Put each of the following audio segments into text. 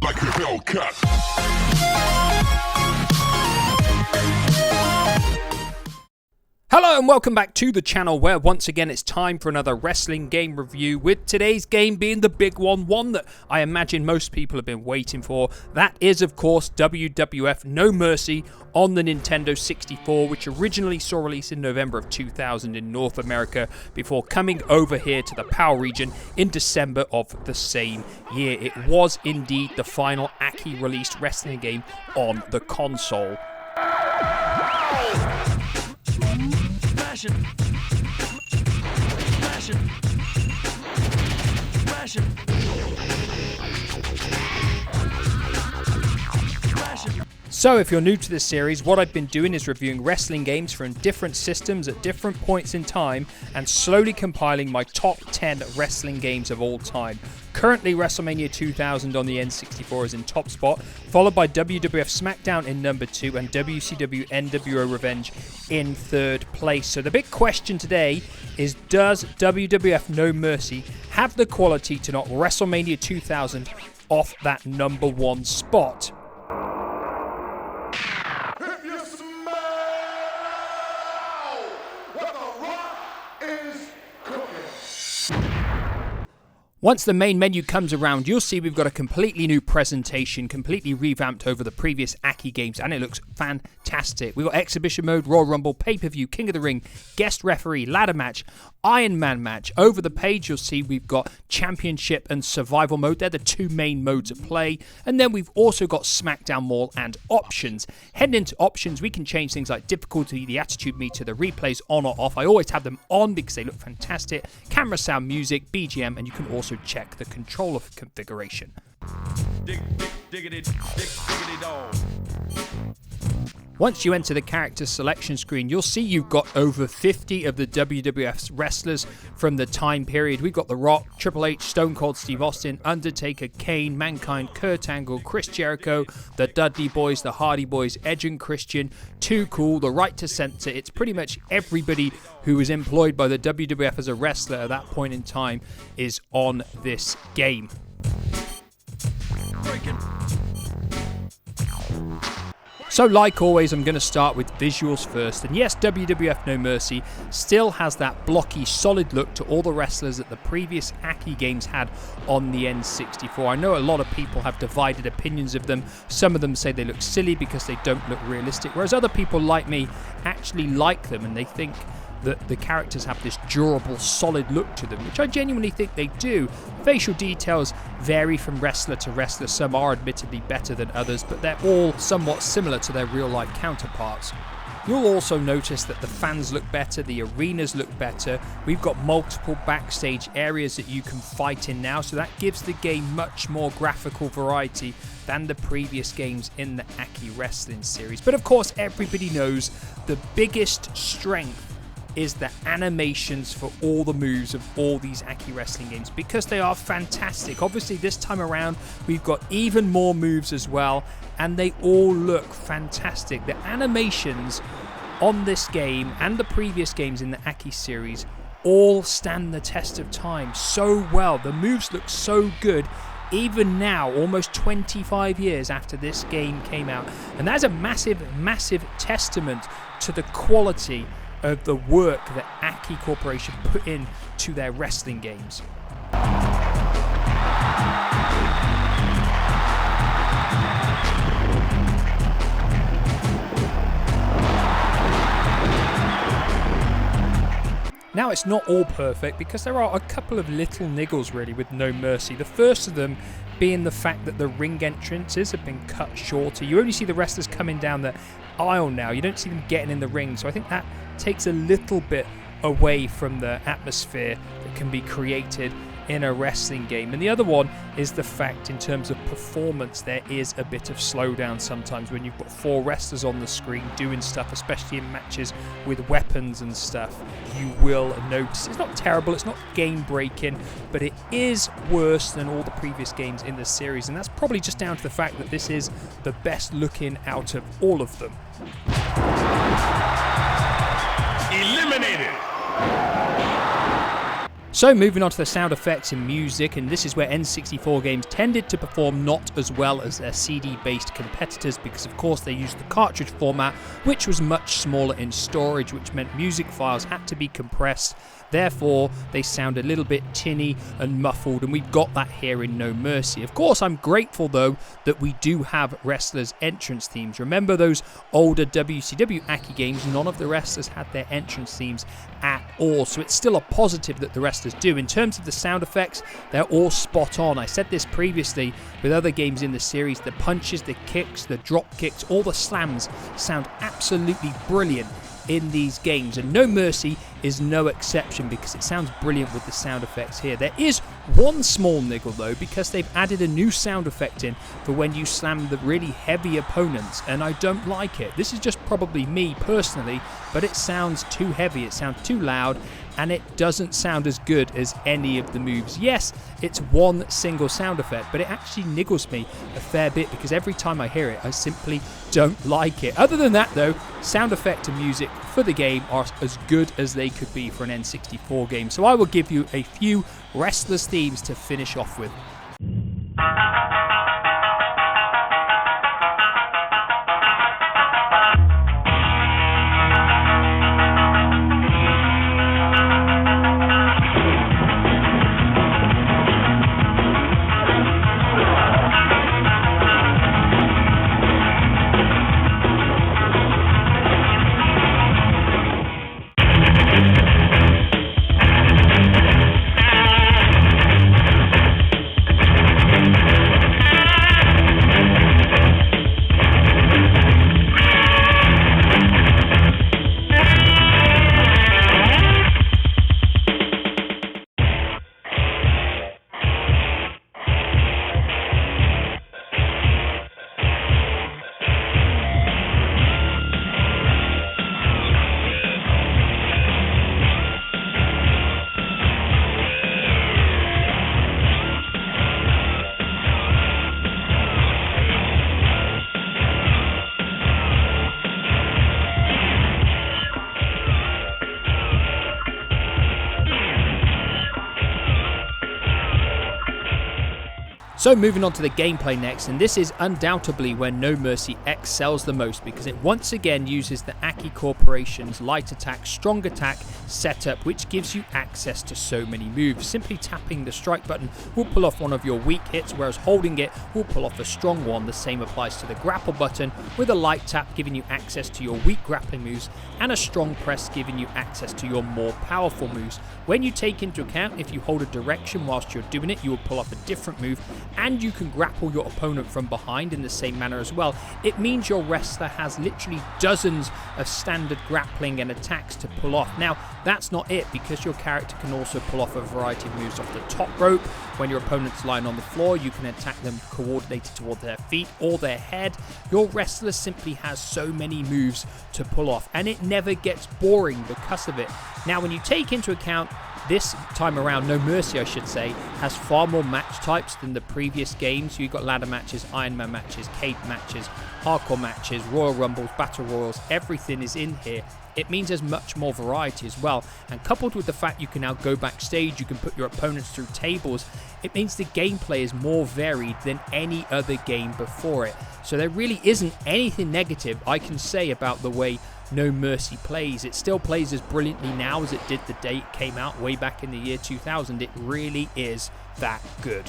like a bell cut. Hello and welcome back to the channel where once again it's time for another wrestling game review, with today's game being the big one that I imagine most people have been waiting for. That is of course WWF No Mercy on the Nintendo 64, which originally saw release in November of 2000 in North America before coming over here to the PAL region in December of the same year. It was indeed the final Aki released wrestling game on the console. So if you're new to this series, what I've been doing is reviewing wrestling games from different systems at different points in time and slowly compiling my top 10 wrestling games of all time. Currently, WrestleMania 2000 on the N64 is in top spot, followed by WWF SmackDown in number 2 and WCW NWO Revenge in third place. So the big question today is, does WWF No Mercy have the quality to knock WrestleMania 2000 off that number 1 spot? Once the main menu comes around, you'll see we've got a completely new presentation, completely revamped over the previous Aki games, and it looks fantastic. We've got Exhibition Mode, Royal Rumble, Pay-Per-View, King of the Ring, Guest Referee, Ladder Match, Iron Man Match. Over the page, you'll see we've got Championship and Survival Mode. They're the two main modes of play. And then we've also got SmackDown Mall and Options. Heading into Options, we can change things like difficulty, the attitude meter, the replays on or off. I always have them on because they look fantastic. Camera, sound, music, BGM, and you can also check the controller configuration. Diggity dog. Once you enter the character selection screen, you'll see you've got over 50 of the WWF's wrestlers from the time period. We've got The Rock, Triple H, Stone Cold Steve Austin, Undertaker, Kane, Mankind, Kurt Angle, Chris Jericho, the Dudley Boys, the Hardy Boys, Edge and Christian, Too Cool, The Right to Censor. It's pretty much everybody who was employed by the WWF as a wrestler at that point in time is on this game. So like always, I'm going to start with visuals first. And yes, WWF No Mercy still has that blocky, solid look to all the wrestlers that the previous Aki games had on the N64. I know a lot of people have divided opinions of them. Some of them say they look silly because they don't look realistic, whereas other people like me actually like them and they think that the characters have this durable, solid look to them, which I genuinely think they do. Facial details vary from wrestler to wrestler. Some are admittedly better than others, but they're all somewhat similar to their real-life counterparts. You'll also notice that the fans look better, the arenas look better. We've got multiple backstage areas that you can fight in now, so that gives the game much more graphical variety than the previous games in the Aki Wrestling series. But of course, everybody knows the biggest strength is the animations for all the moves of all these Aki wrestling games, because they are fantastic. Obviously this time around we've got even more moves as well, and they all look fantastic. The animations on this game and the previous games in the Aki series all stand the test of time so well. The moves look so good even now, almost 25 years after this game came out, and that's a massive testament to the quality of the work that Aki Corporation put in to their wrestling games. Now, it's not all perfect because there are a couple of little niggles really with No Mercy. The first of them being the fact that the ring entrances have been cut shorter. You only see the wrestlers coming down the aisle now. You don't see them getting in the ring. So I think that takes a little bit away from the atmosphere that can be created in a wrestling game. And the other one is the fact, in terms of performance, there is a bit of slowdown sometimes when you've got 4 wrestlers on the screen doing stuff, especially in matches with weapons and stuff. You will notice it's not terrible, it's not game breaking, but it is worse than all the previous games in the series, and that's probably just down to the fact that this is the best looking out of all of them. Eliminated. So moving on to the sound effects and music, and this is where N64 games tended to perform not as well as their CD-based competitors because of course they used the cartridge format, which was much smaller in storage, which meant music files had to be compressed. Therefore, they sound a little bit tinny and muffled, and we've got that here in No Mercy. Of course, I'm grateful, though, that we do have wrestlers' entrance themes. Remember those older WCW Aki games? None of the wrestlers had their entrance themes at all, so it's still a positive that the wrestlers do. In terms of the sound effects, they're all spot on. I said this previously with other games in the series. The punches, the kicks, the drop kicks, all the slams sound absolutely brilliant in these games, and No Mercy is no exception because it sounds brilliant with the sound effects here. There is one small niggle though, because they've added a new sound effect in for when you slam the really heavy opponents, and I don't like it. This is just probably me personally, but it sounds too heavy, it sounds too loud, and it doesn't sound as good as any of the moves. Yes, it's one single sound effect, but it actually niggles me a fair bit because every time I hear it, I simply don't like it. Other than that though, sound effect and music for the game are as good as they could be for an N64 game. So I will give you a few wrestlers' themes to finish off with. So moving on to the gameplay next, and this is undoubtedly where No Mercy excels the most because it once again uses the Aki Corporation's light attack, strong attack setup, which gives you access to so many moves. Simply tapping the strike button will pull off one of your weak hits, whereas holding it will pull off a strong one. The same applies to the grapple button, with a light tap giving you access to your weak grappling moves and a strong press giving you access to your more powerful moves. When you take into account if you hold a direction whilst you're doing it, you will pull off a different move, and you can grapple your opponent from behind in the same manner as well. It means your wrestler has literally dozens of standard grappling and attacks to pull off. Now, that's not it, because your character can also pull off a variety of moves off the top rope. When your opponent's lying on the floor, you can attack them coordinated toward their feet or their head. Your wrestler simply has so many moves to pull off, and it never gets boring because of it. Now, when you take into account this time around, No Mercy, I should say, has far more match types than the previous games. You've got ladder matches, Iron Man matches, cage matches, hardcore matches, Royal Rumbles, Battle Royals, everything is in here. It means there's much more variety as well, and coupled with the fact you can now go backstage, you can put your opponents through tables, it means the gameplay is more varied than any other game before it. So there really isn't anything negative I can say about the way No Mercy plays. It still plays as brilliantly now as it did the day it came out way back in the year 2000. It really is that good.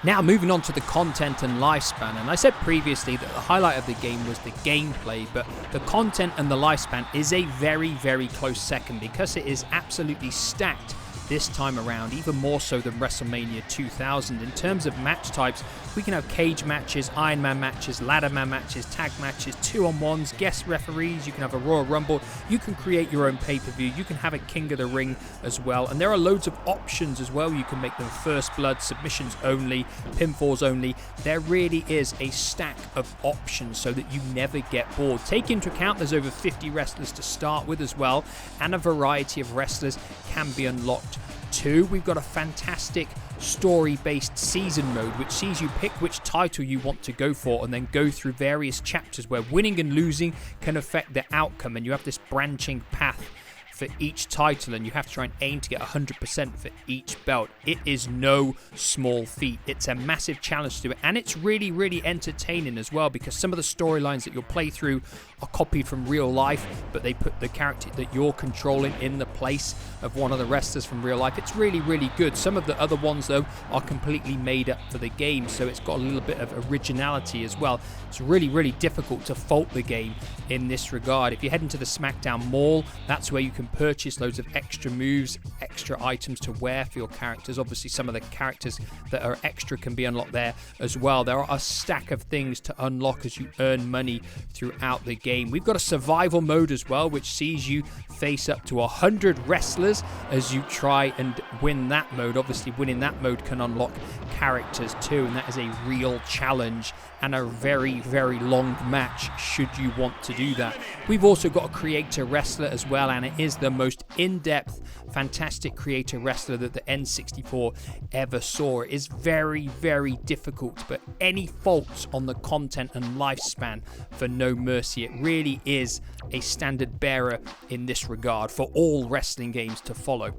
Now moving on to the content and lifespan, and I said previously that the highlight of the game was the gameplay, but the content and the lifespan is a very, very close second because it is absolutely stacked this time around, even more so than WrestleMania 2000. In terms of match types, we can have cage matches, Iron Man matches, ladder man matches, tag matches, 2-on-1s, guest referees, you can have a Royal Rumble, you can create your own pay-per-view, you can have a King of the Ring as well, and there are loads of options as well. You can make them first blood, submissions only, pinfalls only. There really is a stack of options so that you never get bored. Take into account there's over 50 wrestlers to start with as well, and a variety of wrestlers can be unlocked 2, we've got a fantastic story-based season mode, which sees you pick which title you want to go for and then go through various chapters where winning and losing can affect the outcome, and you have this branching path for each title, and you have to try and aim to get 100% for each belt. It is no small feat. It's a massive challenge to do it, and it's really, really entertaining as well, because some of the storylines that you'll play through are copied from real life, but they put the character that you're controlling in the place of one of the wrestlers from real life. It's really, really good. Some of the other ones, though, are completely made up for the game, so it's got a little bit of originality as well. It's really, really difficult to fault the game in this regard. If you head into the SmackDown Mall, that's where you can purchase loads of extra moves, extra items to wear for your characters. Obviously, some of the characters that are extra can be unlocked there as well. There are a stack of things to unlock as you earn money throughout the game. We've got a survival mode as well, which sees you face up to 100 wrestlers as you try and win that mode. Obviously, winning that mode can unlock characters too, and that is a real challenge and a very, very long match should you want to do that. We've also got a creator wrestler as well, and it is the most in-depth, fantastic creator wrestler that the N64 ever saw. It is very, very difficult, but any faults on the content and lifespan for No Mercy, it really is a standard bearer in this regard for all wrestling games to follow.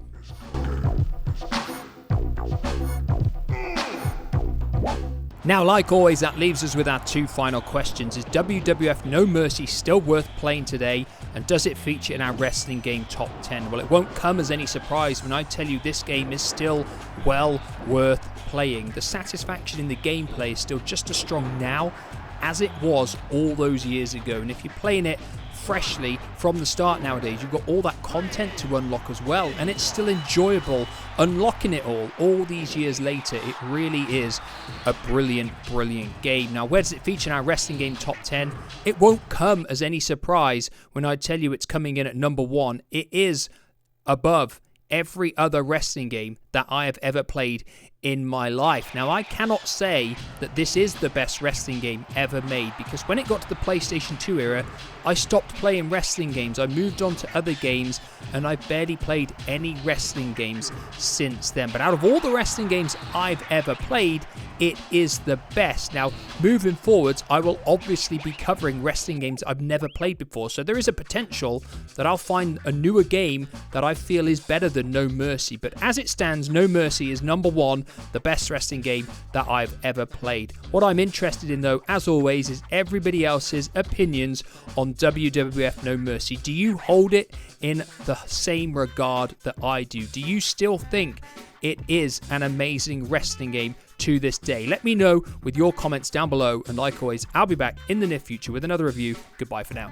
Now, like always, that leaves us with our 2 final questions. Is WWF No Mercy still worth playing today? And does it feature in our wrestling game top 10? Well, it won't come as any surprise when I tell you this game is still well worth playing. The satisfaction in the gameplay is still just as strong now as it was all those years ago. And if you're playing it freshly from the start nowadays, you've got all that content to unlock as well, and it's still enjoyable unlocking it all these years later. It really is a brilliant, brilliant game. Now, where does it feature in our wrestling game top 10? It won't come as any surprise when I tell you it's coming in at number 1. It is above every other wrestling game that I have ever played in my life. Now, I cannot say that this is the best wrestling game ever made, because when it got to the PlayStation 2 era, I stopped playing wrestling games. I moved on to other games, and I've barely played any wrestling games since then. But out of all the wrestling games I've ever played, it is the best. Now, moving forwards, I will obviously be covering wrestling games I've never played before, so there is a potential that I'll find a newer game that I feel is better than No Mercy. But as it stands, No Mercy is number 1, the best wrestling game that I've ever played. What I'm interested in, though, as always, is everybody else's opinions on WWF No Mercy. Do you hold it in the same regard that I do? Do you still think it is an amazing wrestling game to this day? Let me know with your comments down below, and like always, I'll be back in the near future with another review. Goodbye for now.